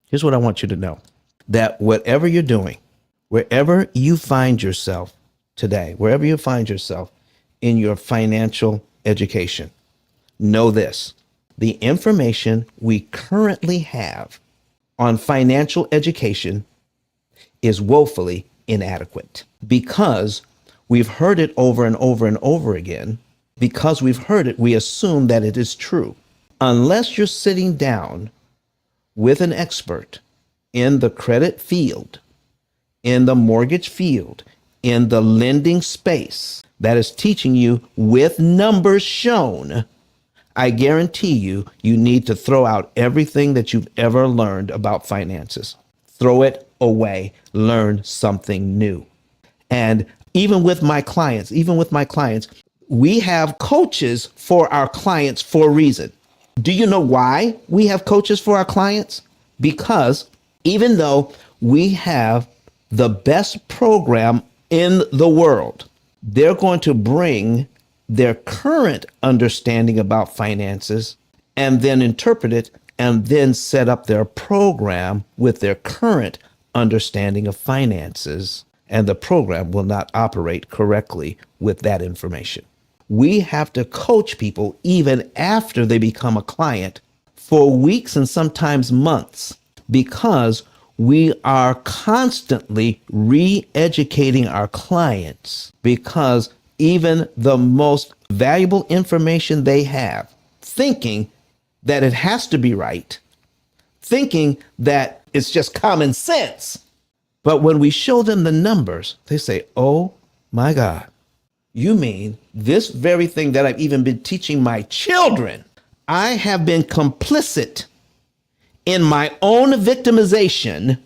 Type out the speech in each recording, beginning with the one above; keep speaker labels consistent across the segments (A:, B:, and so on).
A: Here's what I want you to know, that whatever you're doing, wherever you find yourself today, wherever you find yourself in your financial education, know this: the information we currently have on financial education is woefully inadequate, because we've heard it over and over and over again. Because we've heard it, we assume that it is true. Unless you're sitting down with an expert in the credit field, in the mortgage field, in the lending space, that is teaching you with numbers shown, I guarantee you, you need to throw out everything that you've ever learned about finances. Throw it away, learn something new. And even with my clients, we have coaches for our clients for a reason. Do you know why we have coaches for our clients? Because even though we have the best program in the world, they're going to bring their current understanding about finances and then interpret it and then set up their program with their current understanding of finances, and the program will not operate correctly with that information. We have to coach people even after they become a client for weeks and sometimes months, because we are constantly re-educating our clients, because even the most valuable information they have, thinking that it has to be right, thinking that it's just common sense. But when we show them the numbers, they say, oh my God, you mean this very thing that I've even been teaching my children? I have been complicit in my own victimization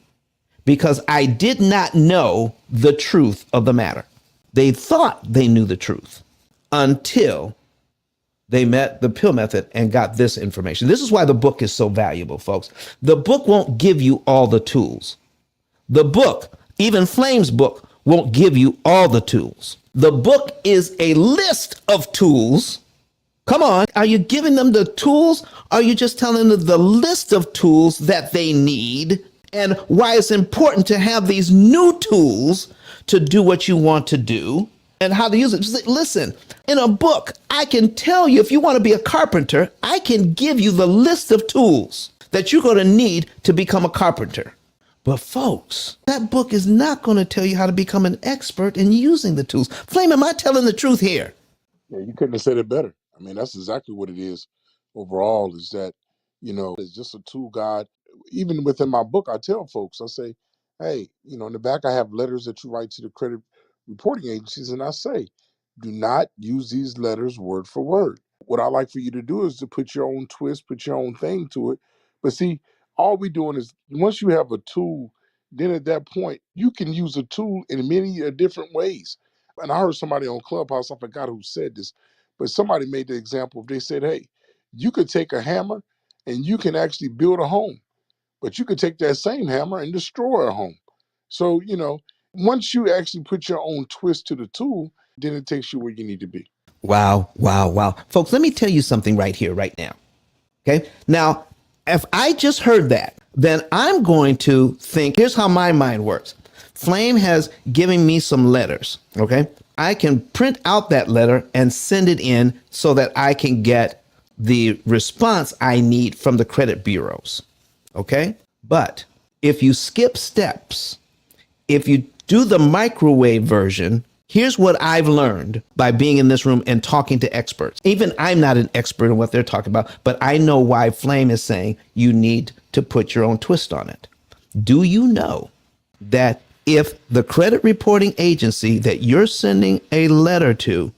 A: because I did not know the truth of the matter. They thought they knew the truth until they met the P.I.L.L method and got this information. This is why the book is so valuable, folks. The book won't give you all the tools. The book, even Flame's book, won't give you all the tools. The book is a list of tools. Come on, are you giving them the tools? Are you just telling them the list of tools that they need and why it's important to have these new tools to do what you want to do and how to use it? Just listen, in a book, I can tell you, if you want to be a carpenter, I can give you the list of tools that you're going to need to become a carpenter. But folks, that book is not going to tell you how to become an expert in using the tools. Flame, am I telling the truth here?
B: Yeah, you couldn't have said it better. I mean, that's exactly what it is overall, is that, it's just a tool, God. Even within my book, I tell folks, I say, hey, in the back, I have letters that you write to the credit reporting agencies. And I say, do not use these letters word for word. What I like for you to do is to put your own twist, put your own thing to it. But see, all we're doing is, once you have a tool, then at that point, you can use a tool in many different ways. And I heard somebody on Clubhouse, I forgot who said this, but somebody made the example. They said, hey, you could take a hammer and you can actually build a home, but you could take that same hammer and destroy a home. So, once you actually put your own twist to the tool, then it takes you where you need to be.
A: Wow, wow, wow. Folks, let me tell you something right here, right now. Okay. Now, if I just heard that, then I'm going to think, here's how my mind works. Flame has given me some letters. Okay. I can print out that letter and send it in so that I can get the response I need from the credit bureaus. Okay. But if you skip steps, if you do the microwave version, here's what I've learned by being in this room and talking to experts. Even I'm not an expert in what they're talking about, but I know why Flame is saying you need to put your own twist on it. Do you know that if the credit reporting agency that you're sending a letter to,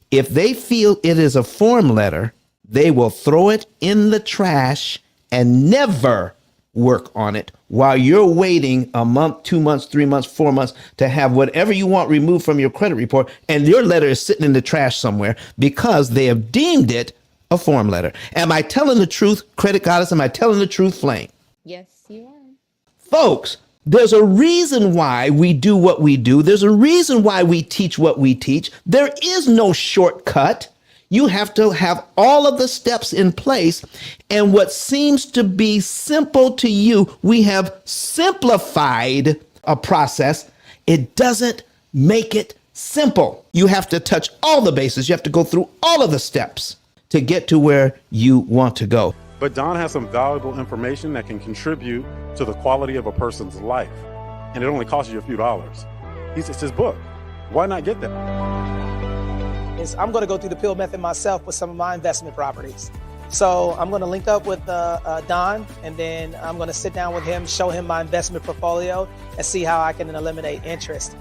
A: if they feel it is a form letter, they will throw it in the trash and never work on it while you're waiting a month, 2 months, 3 months, 4 months to have whatever you want removed from your credit report, and your letter is sitting in the trash somewhere because they have deemed it a form letter. Am I telling the truth, Credit Goddess? Am I telling the truth, Flame?
C: Yes, you are.
A: Folks, there's a reason why we do what we do. There's a reason why we teach what we teach. There is no shortcut. You have to have all of the steps in place. And what seems to be simple to you, we have simplified a process. It doesn't make it simple. You have to touch all the bases. You have to go through all of the steps to get to where you want to go.
C: But Don has some valuable information that can contribute to the quality of a person's life. And it only costs you a few dollars. It's his book. Why not get that?
D: I'm going to go through the P.I.L.L method myself with some of my investment properties. So I'm going to link up with Don, and then I'm going to sit down with him, show him my investment portfolio, and see how I can eliminate interest.